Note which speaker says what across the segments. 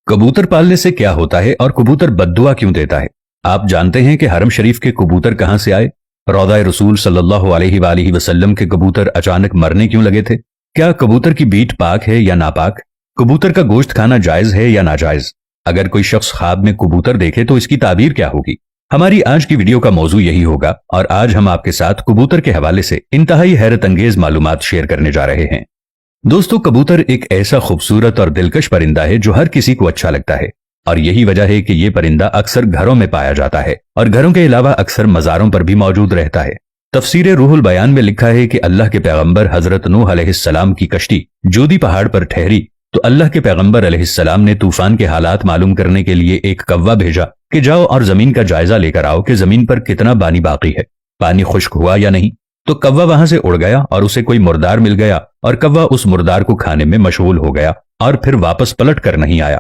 Speaker 1: कबूतर पालने से क्या होता है और कबूतर बद्दुआ क्यों देता है? आप जानते हैं कि हरम शरीफ के कबूतर कहां से आए? रौदा रसूल सल्लल्लाहु अलैहि वसल्लम के कबूतर अचानक मरने क्यों लगे थे? क्या कबूतर की बीट पाक है या नापाक? कबूतर का गोश्त खाना जायज है या नाजायज? अगर कोई शख्स ख्वाब में कबूतर देखे तो इसकी ताबीर क्या होगी? हमारी आज की वीडियो का मौजू यही होगा और आज हम आपके साथ कबूतर के हवाले से इंतहाई हैरत अंगेज मालूमात शेयर करने जा रहे हैं। दोस्तों, कबूतर एक ऐसा खूबसूरत और दिलकश परिंदा है जो हर किसी को अच्छा लगता है और यही वजह है कि ये परिंदा अक्सर घरों में पाया जाता है और घरों के अलावा अक्सर मज़ारों पर भी मौजूद रहता है। तफसीर रूहुल बयान में लिखा है कि अल्लाह के पैगंबर हजरत नूह अलैहिस्सलाम की कश्ती जोदी पहाड़ पर ठहरी तो अल्लाह के पैगंबर अलैहिस्सलाम ने तूफान के हालात मालूम करने के लिए एक कौवा भेजा कि जाओ और जमीन का जायजा लेकर आओ कि जमीन पर कितना पानी बाकी है, पानी खुश्क हुआ या नहीं। तो कौवा वहां से उड़ गया और उसे कोई मुर्दार मिल गया और कौवा उस मुर्दार को खाने में मशगूल हो गया और फिर वापस पलट कर नहीं आया।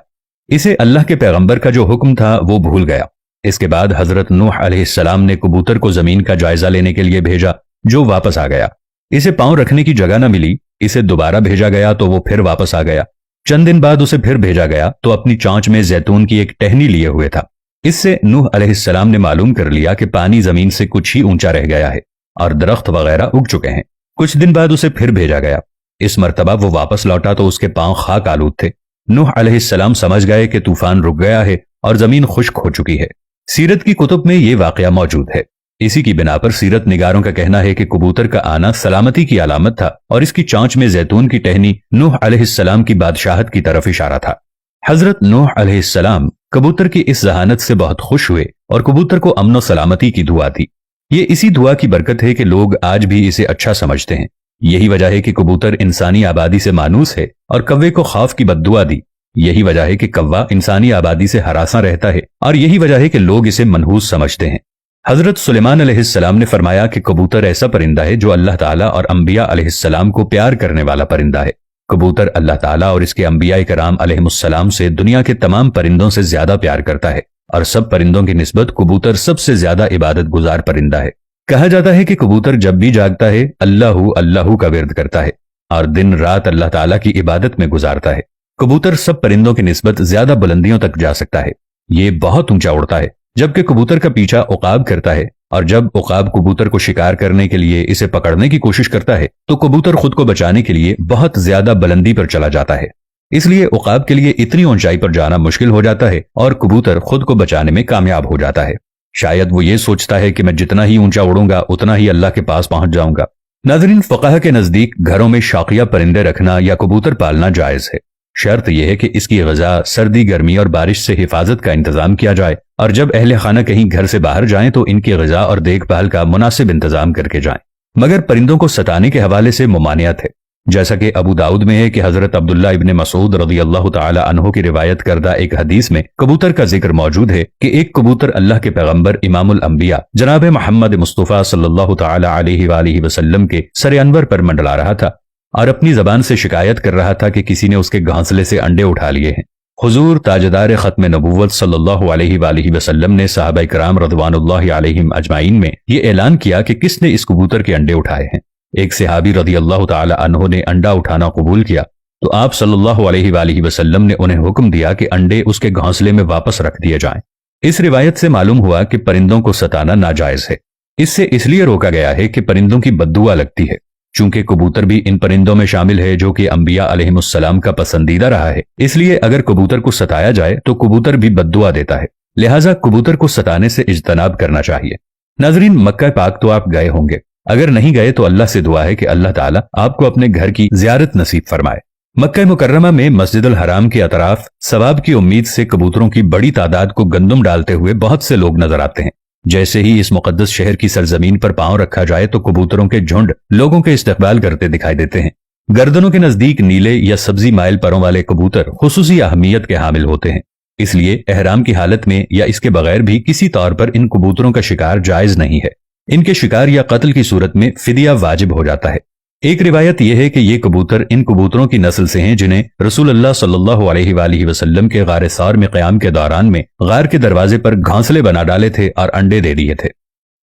Speaker 1: इसे अल्लाह के पैगंबर का जो हुक्म था वो भूल गया। इसके बाद हजरत नूह अलैहिस्सलाम ने कबूतर को जमीन का जायजा लेने के लिए भेजा जो वापस आ गया। इसे पांव रखने की जगह न मिली, इसे दोबारा भेजा गया तो वो फिर वापस आ गया। चंद दिन बाद उसे फिर भेजा गया तो अपनी चोंच में जैतून की एक टहनी लिए हुए था। इससे नूह अलैहिस्सलाम ने मालूम कर लिया कि पानी जमीन से कुछ ही ऊंचा रह गया है और दरख्त वगैरह उग चुके हैं। कुछ दिन बाद उसे फिर भेजा गया। इस मर्तबा वो वापस लौटा तो उसके पांव खाक आलूद थे। नूह अलैहिस्सलाम समझ गए कि तूफान रुक गया है और जमीन खुश्क हो चुकी है। सीरत की कुतुब में ये वाकया मौजूद है। इसी की बिना पर सीरत निगारों का कहना है कि कबूतर का आना सलामती की अलामत था और इसकी चोंच में जैतून की टहनी नूह अलैहिस्सलाम की बादशाहत की तरफ इशारा था। हजरत नूह अलैहिस्सलाम कबूतर की इस जहानत से बहुत खुश हुए और कबूतर को अमन सलामती की दुआ दी। ये इसी दुआ की बरकत है कि लोग आज भी इसे अच्छा समझते हैं। यही वजह है कि कबूतर इंसानी आबादी से मानूस है और कौवे को खौफ की बद्दुआ दी। यही वजह है कि कौवा इंसानी आबादी से हरासा रहता है और यही वजह है कि लोग इसे मनहूस समझते हैं। हजरत सुलेमान अलैहिस्सलाम ने फरमाया कि कबूतर ऐसा परिंदा है जो अल्लाह ताला और अंबिया अलैहिस्सलाम को प्यार करने वाला परिंदा है। कबूतर अल्लाह ताला और इसके अंबिया कराम अलैहिमुस्सलाम से दुनिया के तमाम परिंदों से ज्यादा प्यार करता है और सब परिंदों की निस्बत कबूतर सबसे ज्यादा इबादत गुजार परिंदा है। कहा जाता है कि कबूतर जब भी जागता है अल्लाहू अल्लाहू का विर्द करता है और दिन रात अल्लाह ताला की इबादत में गुजारता है। कबूतर सब परिंदों की निस्बत ज्यादा बुलंदियों तक जा सकता है। ये बहुत ऊंचा उड़ता है, जबकि कबूतर का पीछा उकाब करता है और जब उकाब कबूतर को शिकार करने के लिए इसे पकड़ने की कोशिश करता है तो कबूतर खुद को बचाने के लिए बहुत ज्यादा बुलंदी पर चला जाता है। इसलिए उकाब के लिए इतनी ऊंचाई पर जाना मुश्किल हो जाता है और कबूतर खुद को बचाने में कामयाब हो जाता है। शायद वो ये सोचता है कि मैं जितना ही ऊंचा उड़ूंगा उतना ही अल्लाह के पास पहुंच जाऊंगा। नाज़रीन, फक़हा के नजदीक घरों में शाकिया परिंदे रखना या कबूतर पालना जायज है। शर्त यह है कि इसकी ग़िज़ा सर्दी, गर्मी और बारिश से हिफाजत का इंतजाम किया जाए और जब अहले खाना कहीं घर से बाहर जाएं तो इनकी ग़िज़ा और देखभाल का मुनासिब इंतजाम करके जाएं। मगर परिंदों को सताने के हवाले से मुमानियत है। जैसा कि अबू दाऊद में है कि हजरत अब्दुल्ला इब्न मसूद रज़ियल्लाहु ताला अन्हु की रिवायत करदा एक हदीस में कबूतर का जिक्र मौजूद है कि एक कबूतर अल्लाह के पैगंबर इमामुल अंबिया जनाब मोहम्मद मुस्तफ़ा सल्लल्लाहु ताला अलैहि वसल्लम के सर अनवर पर मंडला रहा था और अपनी जबान से शिकायत कर रहा था कि किसी ने उसके घोंसले से अंडे उठा लिए हैं। हुजूर ताजदार खत्म नबुव्वत सल्लल्लाहु अलैहि वसल्लम ने सहाबा किराम रज़वानुल्लाहि अलैहिम अजमाइन में ये ऐलान किया कि किसने इस कबूतर के अंडे उठाए हैं। एक सहाबी रज़ियल्लाहु ताला अन्हु ने अंडा उठाना कबूल किया तो आप सल्लल्लाहु अलैहि वसल्लम ने उन्हें हुक्म दिया कि अंडे उसके घोंसले में वापस रख दिए जाएं। इस रिवायत से मालूम हुआ कि परिंदों को सताना नाजायज है। इससे इसलिए रोका गया है कि परिंदों की बद्दुआ लगती है। चूंकि कबूतर भी इन परिंदों में शामिल है जो कि अंबिया अलैहिमुस्सलाम का पसंदीदा रहा है, इसलिए अगर कबूतर को सताया जाए तो कबूतर भी बद्दुआ देता है। लिहाजा कबूतर को सताने से इज्तनाब करना चाहिए। नाज़रीन, मक्का पाक तो आप गए होंगे, अगर नहीं गए तो अल्लाह से दुआ है कि अल्लाह ताला आपको अपने घर की ज़ियारत नसीब फरमाए। मक्का मुकर्रमा में मस्जिदुल हराम के अतराफ सवाब की उम्मीद से कबूतरों की बड़ी तादाद को गंदुम डालते हुए बहुत से लोग नजर आते हैं। जैसे ही इस मुकद्दस शहर की सरजमीन पर पांव रखा जाए तो कबूतरों के झुंड लोगों के इस्तकबाल करते दिखाई देते हैं। गर्दनों के नजदीक नीले या सब्जी माइल परों वाले कबूतर खुसूसी अहमियत के हामिल होते हैं। इसलिए एहराम की हालत में या इसके बगैर भी किसी तौर पर इन कबूतरों का शिकार जायज नहीं है। इनके शिकार या कत्ल की सूरत में फिदिया वाजिब हो जाता है। एक रिवायत यह है कि ये कबूतर इन कबूतरों की नस्ल से हैं जिन्हें रसूलुल्लाह सल्लल्लाहु अलैहि वसल्लम के गार सौर में क़याम के दौरान में गार के दरवाजे पर घोंसले बना डाले थे और अंडे दे दिए थे।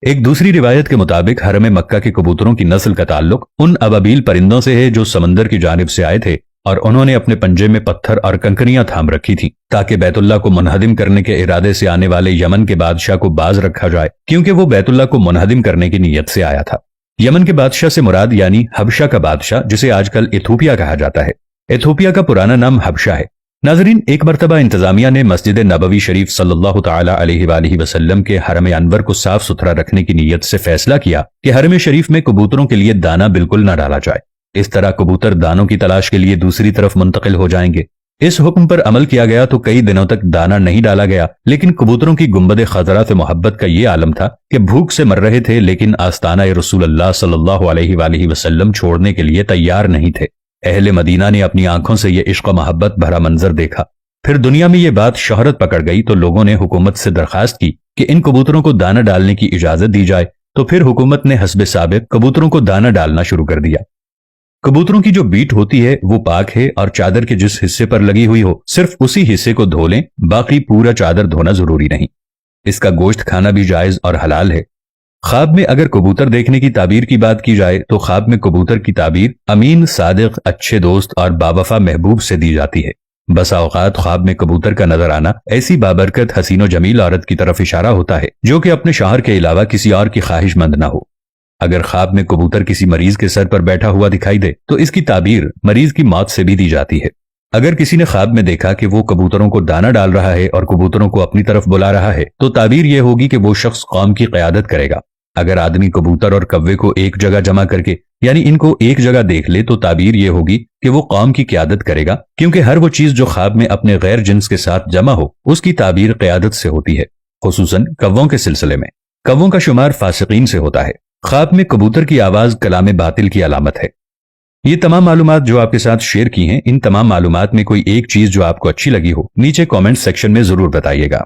Speaker 1: एक दूसरी रिवायत के मुताबिक हरम मक्का के कबूतरों की नस्ल का ताल्लुक उन अबाबील परिंदों से है जो समंदर की जानिब से आए थे और उन्होंने अपने पंजे में पत्थर और कंकरियां थाम रखी थी ताकि बैतुल्लाह को मुनहदिम करने के इरादे से आने वाले यमन के बादशाह को बाज रखा जाए, क्योंकि वो बैतुल्लाह को मुनहदिम करने की नीयत से आया था। यमन के बादशाह से मुराद यानी हबशा का बादशाह, जिसे आजकल इथोपिया कहा जाता है। इथोपिया का पुराना नाम हबशा है। नाजरीन, एक मरतबा इंतजामिया ने मस्जिद नबवी शरीफ सल्लल्लाहु तआला अलैहि वसल्लम के हरम अनवर को साफ सुथरा रखने की नीयत से फैसला किया कि हरम शरीफ में कबूतरों के लिए दाना बिल्कुल न डाला जाए। इस तरह कबूतर दानों की तलाश के लिए दूसरी तरफ मुंतकिल हो जाएंगे। इस हुक्म पर अमल किया गया तो कई दिनों तक दाना नहीं डाला गया, लेकिन कबूतरों की गुंबद खजरा से मोहब्बत का ये आलम था कि भूख से मर रहे थे, लेकिन आस्ताना रसूलुल्लाह सल्लल्लाहु अलैहि वसल्लम छोड़ने के लिए तैयार नहीं थे। अहले मदीना ने अपनी आंखों से ये इश्क मोहब्बत भरा मंजर देखा। फिर दुनिया में ये बात शोहरत पकड़ गई तो लोगों ने हुकूमत से दरखास्त की कि इन कबूतरों को दाना डालने की इजाजत दी जाए। तो फिर हुकूमत ने हस्बे साबिक कबूतरों को दाना डालना शुरू कर दिया। कबूतरों की जो बीट होती है वो पाक है और चादर के जिस हिस्से पर लगी हुई हो सिर्फ उसी हिस्से को धो लें, बाकी पूरा चादर धोना जरूरी नहीं। इसका गोश्त खाना भी जायज और हलाल है। ख्वाब में अगर कबूतर देखने की ताबीर की बात की जाए तो ख्वाब में कबूतर की ताबीर अमीन, सादिक, अच्छे दोस्त और बावफा महबूब से दी जाती है। बसा औकात ख्वाब में कबूतर का नजर आना ऐसी बाबरकत हसीनो जमील औरत की तरफ इशारा होता है जो कि अपने शौहर के अलावा किसी और की ख्वाहिशमंद न हो। अगर ख्वाब में कबूतर किसी मरीज के सर पर बैठा हुआ दिखाई दे तो इसकी ताबीर मरीज की मौत से भी दी जाती है। अगर किसी ने ख्वाब में देखा कि वो कबूतरों को दाना डाल रहा है और कबूतरों को अपनी तरफ बुला रहा है तो ताबीर यह होगी कि वो शख्स कौम की क़यादत करेगा। अगर आदमी कबूतर और कव्वे को एक जगह जमा करके यानी इनको एक जगह देख ले तो ताबीर यह होगी कि वो कौम की क़यादत करेगा, क्योंकि हर वो चीज जो ख्वाब में अपने गैर जिन्स के साथ जमा हो उसकी ताबीर क़यादत से होती है, खुसूसन कव्वों के सिलसिले में। कव्वों का शुमार फासिकीन से होता है। ख्वाब में कबूतर की आवाज कलाम बातिल की अलामत है। ये तमाम मालूमात जो आपके साथ शेयर की हैं, इन तमाम मालूमात में कोई एक चीज जो आपको अच्छी लगी हो नीचे कमेंट सेक्शन में जरूर बताइएगा।